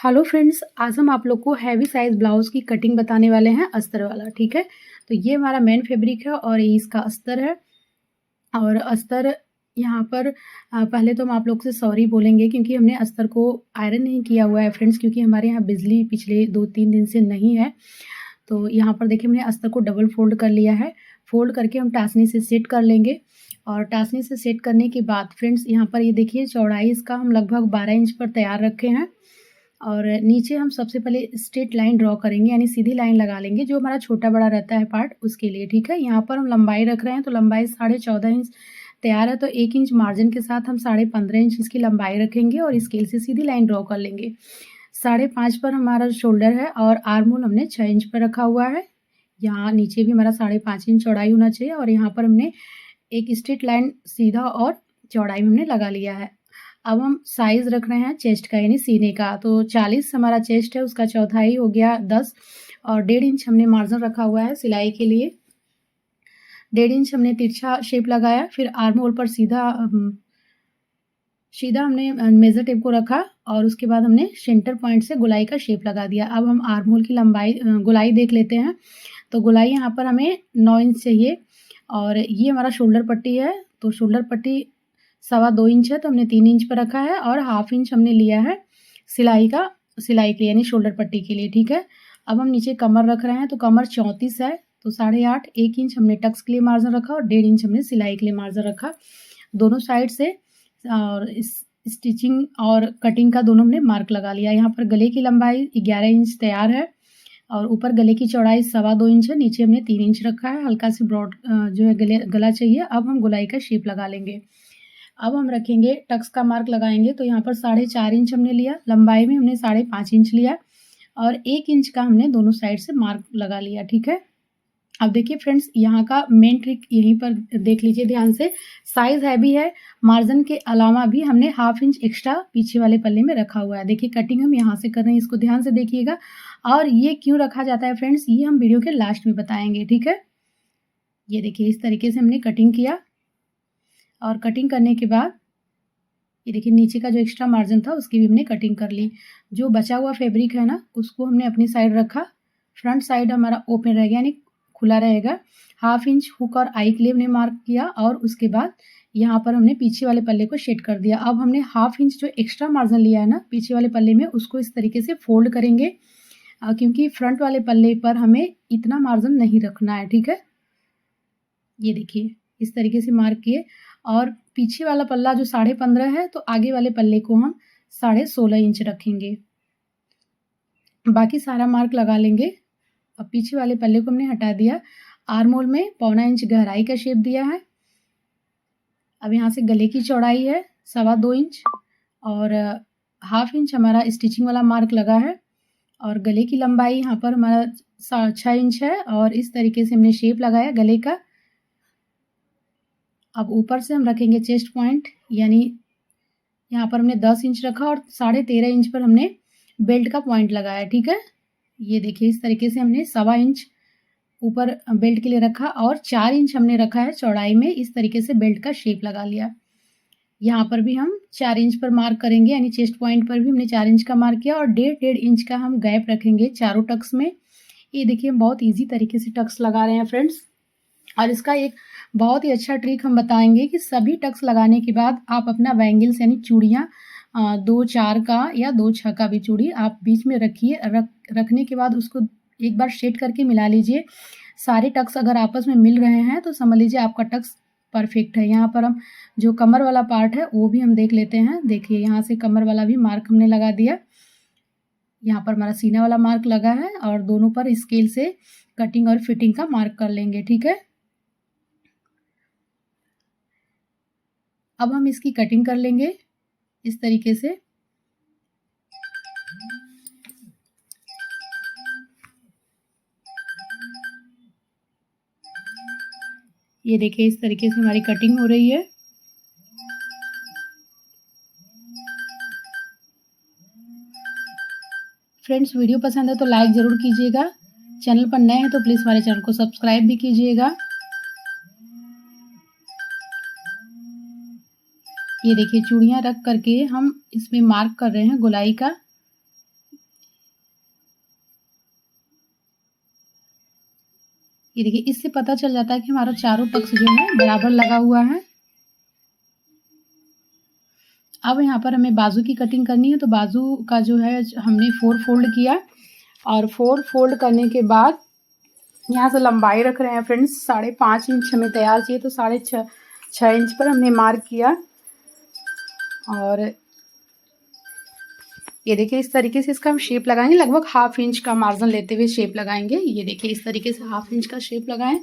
Hello friends, आज हम आप लोग को हैवी साइज़ ब्लाउज़ की कटिंग बताने वाले हैं अस्तर वाला। ठीक है, तो ये हमारा मेन फैब्रिक है और ये इसका अस्तर है। और अस्तर यहाँ पर पहले तो हम आप लोग से सॉरी बोलेंगे क्योंकि हमने अस्तर को आयरन नहीं किया हुआ है फ्रेंड्स, क्योंकि हमारे यहाँ बिजली पिछले 2-3 दिन से नहीं है। तो यहाँ पर देखिए हमने अस्तर को डबल फोल्ड कर लिया है। फोल्ड करके हम टासनी से सेट कर लेंगे और टासनी से सेट करने के बाद फ्रेंड्स यहाँ पर ये देखिए चौड़ाई इसका हम लगभग 12 इंच पर तैयार रखे हैं। और नीचे हम सबसे पहले स्ट्रेट लाइन ड्रॉ करेंगे, यानी सीधी लाइन लगा लेंगे जो हमारा छोटा बड़ा रहता है पार्ट उसके लिए। ठीक है, यहाँ पर हम लंबाई रख रहे हैं तो लंबाई 14.5 इंच तैयार है, तो 1 इंच मार्जिन के साथ हम 15.5 इंच इसकी लंबाई रखेंगे और स्केल से सीधी लाइन ड्रॉ कर लेंगे। 5.5 पर हमारा शोल्डर है और आर्म होल हमने 6 इंच पर रखा हुआ है। यहाँ नीचे भी हमारा 5.5 इंच चौड़ाई होना चाहिए और यहाँ पर हमने एक स्ट्रेट लाइन सीधा और चौड़ाई में हमने लगा लिया है। अब हम साइज़ रख रहे हैं चेस्ट का, यानी सीने का। तो 40 हमारा चेस्ट है, उसका चौथाई हो गया 10 और 1.5 इंच हमने मार्जिन रखा हुआ है सिलाई के लिए। 1.5 इंच हमने तिरछा शेप लगाया, फिर आर्म होल पर सीधा हमने मेज़र टेप को रखा और उसके बाद हमने सेंटर पॉइंट से गोलाई का शेप लगा दिया। अब हम आर्म होल की लंबाई गोलाई देख लेते हैं। तो गोलाई यहाँ पर हमें 9 इंच चाहिए और ये हमारा शोल्डर पट्टी है। तो शोल्डर पट्टी 2.25 इंच है, तो हमने 3 इंच पर रखा है और 1/2 इंच हमने लिया है सिलाई के लिए, यानी शोल्डर पट्टी के लिए। ठीक है, अब हम नीचे कमर रख रहे हैं तो कमर 34 है, तो 8.5 1 इंच हमने टक्स के लिए मार्जिन रखा और 1.5 इंच हमने सिलाई के लिए मार्जिन रखा दोनों साइड से। और इस स्टिचिंग और कटिंग का दोनों हमने मार्क लगा लिया। यहाँ पर गले की लंबाई 11 इंच तैयार है और ऊपर गले की चौड़ाई 2.25 इंच है, नीचे हमने 3 इंच रखा है। हल्का सी ब्रॉड जो है गला चाहिए। अब हम गोलाई का शेप लगा लेंगे। अब हम रखेंगे टक्स का मार्क लगाएंगे, तो यहाँ पर 4.5 इंच हमने लिया, लंबाई में हमने 5.5 इंच लिया और 1 इंच का हमने दोनों साइड से मार्क लगा लिया। ठीक है, अब देखिए फ्रेंड्स यहाँ का मेन ट्रिक यहीं पर देख लीजिए ध्यान से। साइज हैवी है, मार्जिन के अलावा भी हमने 1/2 इंच एक्स्ट्रा पीछे वाले पल्ले में रखा हुआ है। देखिए कटिंग हम यहाँ से कर रहे हैं, इसको ध्यान से देखिएगा। और ये क्यों रखा जाता है फ्रेंड्स, ये हम वीडियो के लास्ट में बताएंगे। ठीक है, ये देखिए इस तरीके से हमने कटिंग किया और कटिंग करने के बाद ये देखिए नीचे का जो एक्स्ट्रा मार्जिन था उसकी भी हमने कटिंग कर ली। जो बचा हुआ फैब्रिक है ना उसको हमने अपनी साइड रखा, फ्रंट साइड हमारा ओपन रहेगा यानी खुला रहेगा। 1/2 इंच हुक और आई के लिए हमने मार्क किया और उसके बाद यहाँ पर हमने पीछे वाले पल्ले को शेड कर दिया। अब हमने 1/2 इंच जो एक्स्ट्रा मार्जिन लिया है ना पीछे वाले पल्ले में, उसको इस तरीके से फोल्ड करेंगे क्योंकि फ्रंट वाले पल्ले पर हमें इतना मार्जिन नहीं रखना है। ठीक है, ये देखिए इस तरीके से मार्क किए और पीछे वाला पल्ला जो 15.5 है, तो आगे वाले पल्ले को हम 16.5 इंच रखेंगे। बाकी सारा मार्क लगा लेंगे। अब पीछे वाले पल्ले को हमने हटा दिया। आर्म होल में 1.25 इंच गहराई का शेप दिया है। अब यहाँ से गले की चौड़ाई है 2.25 इंच और 1/2 इंच हमारा स्टिचिंग वाला मार्क लगा है और गले की लंबाई यहाँ पर हमारा 6 इंच है और इस तरीके से हमने शेप लगाया गले का। अब ऊपर से हम रखेंगे चेस्ट पॉइंट, यानी यहाँ पर हमने 10 इंच रखा और 13.5 इंच पर हमने बेल्ट का पॉइंट लगाया। ठीक है, ये देखिए इस तरीके से हमने 1.25 इंच ऊपर बेल्ट के लिए रखा और 4 इंच हमने रखा है चौड़ाई में। इस तरीके से बेल्ट का शेप लगा लिया। यहाँ पर भी हम 4 इंच पर मार्क करेंगे, यानी चेस्ट पॉइंट पर भी हमने 4 इंच का मार्क किया और 1.5 इंच का हम गैप रखेंगे चारों टक्स में। ये देखिए हम बहुत ईजी तरीके से टक्स लगा रहे हैं फ्रेंड्स। और इसका एक बहुत ही अच्छा ट्रिक हम बताएंगे कि सभी टक्स लगाने के बाद आप अपना बैंगल्स यानी चूड़ियाँ 2-4 का या 2-6 का भी चूड़ी आप बीच में रखिए। रखने के बाद उसको एक बार शेड करके मिला लीजिए। सारे टक्स अगर आपस में मिल रहे हैं तो समझ लीजिए आपका टक्स परफेक्ट है। यहाँ पर हम जो कमर वाला पार्ट है वो भी हम देख लेते हैं। देखिए यहाँ से कमर वाला भी मार्क हमने लगा दिया। यहाँ पर हमारा सीना वाला मार्क लगा है और दोनों पर स्केल से कटिंग और फिटिंग का मार्क कर लेंगे। ठीक है, अब हम इसकी कटिंग कर लेंगे इस तरीके से। ये देखिए इस तरीके से हमारी कटिंग हो रही है। फ्रेंड्स वीडियो पसंद है तो लाइक ज़रूर कीजिएगा। चैनल पर नए हैं तो प्लीज़ हमारे चैनल को सब्सक्राइब भी कीजिएगा। ये देखिए चूड़ियाँ रख करके हम इसमें मार्क कर रहे हैं गोलाई का। ये देखिए, इससे पता चल जाता है कि हमारा चारों पक्ष जो है बराबर लगा हुआ है। अब यहाँ पर हमें बाजू की कटिंग करनी है, तो बाजू का जो है हमने 4 फोल्ड किया और 4 फोल्ड करने के बाद यहाँ से लंबाई रख रहे हैं फ्रेंड्स 5.5 इंच हमें तैयार चाहिए, तो 6.5 इंच पर हमने मार्क किया। और ये देखिए इस तरीके से इसका हम शेप लगाएंगे, लगभग 1/2 इंच का मार्जिन लेते हुए शेप लगाएंगे। ये देखिए इस तरीके से 1/2 इंच का शेप लगाएं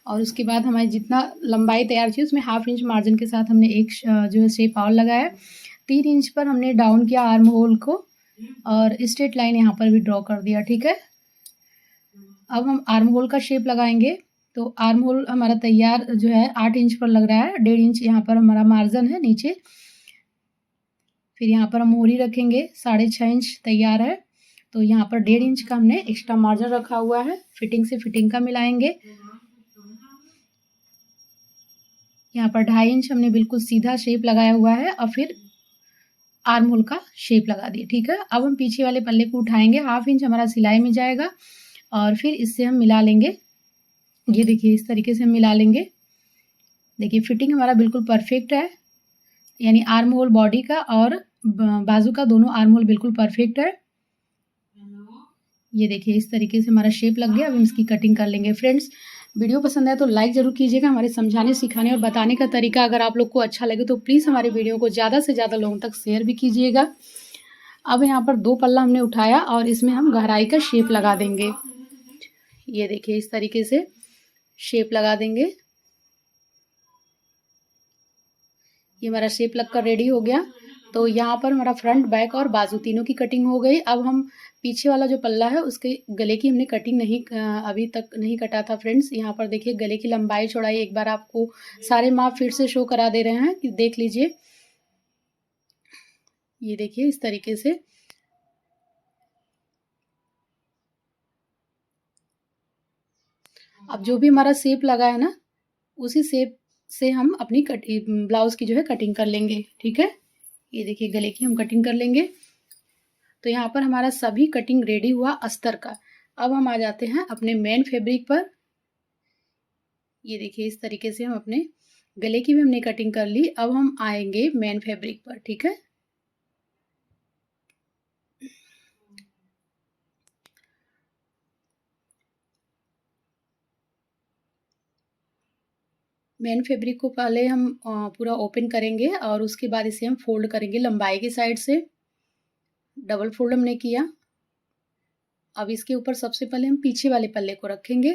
और उसके बाद हमारी जितना लंबाई तैयार चाहिए उसमें 1/2 इंच मार्जिन के साथ हमने एक जो है शेप और लगाया। 3 इंच पर हमने डाउन किया आर्म होल को और स्ट्रेट लाइन यहाँ पर भी ड्रॉ कर दिया। ठीक है, अब हम आर्म होल का शेप लगाएंगे। तो आर्म होल हमारा तैयार जो है 8 इंच पर लग रहा है, 1.5 इंच यहाँ पर हमारा मार्जिन है नीचे। फिर यहाँ पर हम मोहरी रखेंगे, 6.5 इंच तैयार है, तो यहाँ पर 1.5 इंच का हमने एक्स्ट्रा मार्जिन रखा हुआ है। फिटिंग से फिटिंग का मिलाएंगे। यहाँ पर 2.5 इंच हमने बिल्कुल सीधा शेप लगाया हुआ है और फिर आर्म होल का शेप लगा दिया। ठीक है, अब हम पीछे वाले पल्ले को उठाएंगे, 1/2 इंच हमारा सिलाई में जाएगा और फिर इससे हम मिला लेंगे। ये देखिए इस तरीके से हम मिला लेंगे। देखिए फिटिंग हमारा बिल्कुल परफेक्ट है, यानी आर्म होल बॉडी का और बाजू का दोनों आर्म होल बिल्कुल परफेक्ट है। ये देखिए इस तरीके से हमारा शेप लग गया। अब हम इसकी कटिंग कर लेंगे। फ्रेंड्स वीडियो पसंद आए तो लाइक ज़रूर कीजिएगा। हमारे समझाने सिखाने और बताने का तरीका अगर आप लोग को अच्छा लगे तो प्लीज़ हमारे वीडियो को ज़्यादा से ज़्यादा लोगों तक शेयर भी कीजिएगा। अब यहाँ पर 2 पल्ला हमने उठाया और इसमें हम गहराई का शेप लगा देंगे। ये देखिए इस तरीके से शेप लगा देंगे। ये हमारा शेप लगकर रेडी हो गया। तो यहाँ पर हमारा फ्रंट बैक और बाजू तीनों की कटिंग हो गई। अब हम पीछे वाला जो पल्ला है उसके गले की हमने कटिंग नहीं अभी तक नहीं कटा था फ्रेंड्स। यहाँ पर देखिए गले की लंबाई चौड़ाई एक बार आपको सारे माप फिर से शो करा दे रहे हैं कि देख लीजिए। ये देखिए इस तरीके से अब जो भी हमारा शेप लगा है ना उसी शेप से हम अपनी ब्लाउज की जो है कटिंग कर लेंगे। ठीक है, ये देखिए गले की हम कटिंग कर लेंगे। तो यहाँ पर हमारा सभी कटिंग रेडी हुआ अस्तर का। अब हम आ जाते हैं अपने मेन फैब्रिक पर। ये देखिए इस तरीके से हम अपने गले की भी हमने कटिंग कर ली। अब हम आएंगे मेन फैब्रिक पर। ठीक है, मेन फैब्रिक को पहले हम पूरा ओपन करेंगे और उसके बाद इसे हम फोल्ड करेंगे लंबाई की साइड से। डबल फोल्ड हमने किया। अब इसके ऊपर सबसे पहले हम पीछे वाले पल्ले को रखेंगे।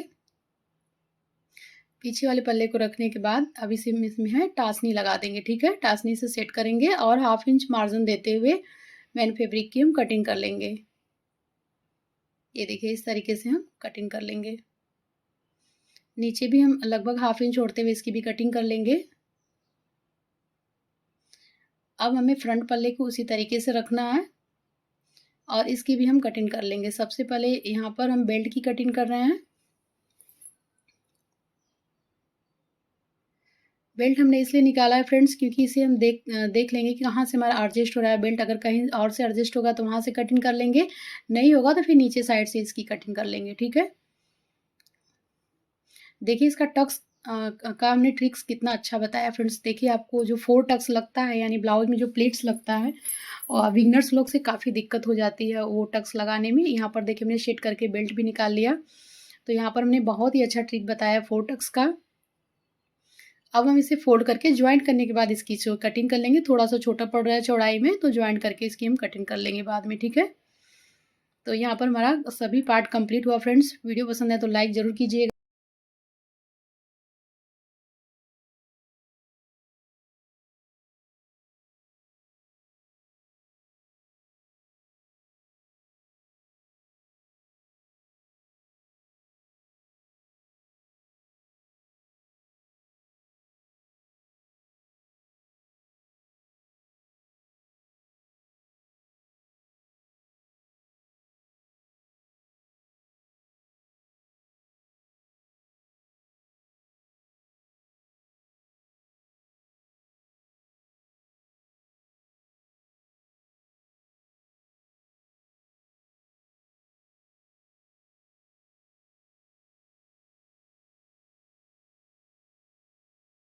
पीछे वाले पल्ले को रखने के बाद अब इसमें है टासनी लगा देंगे। ठीक है, टासनी से सेट करेंगे और 1/2 इंच मार्जिन देते हुए मेन फैब्रिक की हम कटिंग कर लेंगे। ये देखिए इस तरीके से हम कटिंग कर लेंगे। नीचे भी हम लगभग 1/2 इंच छोड़ते हुए इसकी भी कटिंग कर लेंगे। अब हमें फ्रंट पल्ले को उसी तरीके से रखना है और इसकी भी हम कटिंग कर लेंगे। सबसे पहले यहाँ पर हम बेल्ट की कटिंग कर रहे हैं। बेल्ट हमने इसलिए निकाला है फ्रेंड्स क्योंकि इसे हम देख लेंगे कि कहाँ से हमारा एडजस्ट हो रहा है बेल्ट। अगर कहीं और से एडजस्ट होगा तो वहाँ से कटिंग कर लेंगे, नहीं होगा तो फिर नीचे साइड से इसकी कटिंग कर लेंगे। ठीक है, देखिए इसका टक्स का हमने ट्रिक्स कितना अच्छा बताया फ्रेंड्स। देखिए आपको जो 4 टक्स लगता है यानी ब्लाउज में जो प्लेट्स लगता है और बिगनर्स लोग से काफ़ी दिक्कत हो जाती है वो टक्स लगाने में। यहाँ पर देखिए हमने शेड करके बेल्ट भी निकाल लिया। तो यहाँ पर हमने बहुत ही अच्छा ट्रिक बताया 4 टक्स का। अब हम इसे फोल्ड करके ज्वाइंट करने के बाद इसकी जो कटिंग कर लेंगे। थोड़ा सा छोटा पड़ रहा है चौड़ाई में तो ज्वाइंट करके इसकी हम कटिंग कर लेंगे बाद में। ठीक है, तो यहाँ पर हमारा सभी पार्ट कंप्लीट हुआ फ्रेंड्स। वीडियो पसंद है तो लाइक ज़रूर कीजिएगा।